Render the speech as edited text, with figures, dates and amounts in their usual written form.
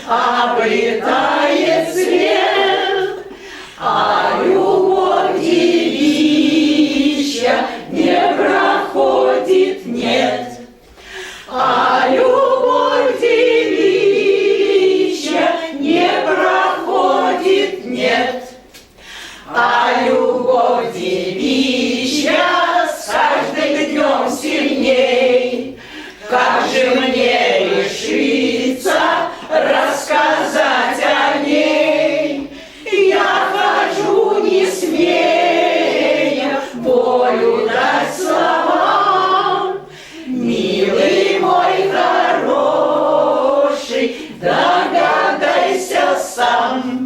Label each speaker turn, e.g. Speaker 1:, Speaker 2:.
Speaker 1: обретает свет, а любовь девичья не проходит, нет. А любовь девичья не проходит, нет. А любовь девичья с каждым днем сильней. Как же мне решиться рассказать о ней? Я хожу не смея, волю дать словам. Милый мой хороший, догадайся сам.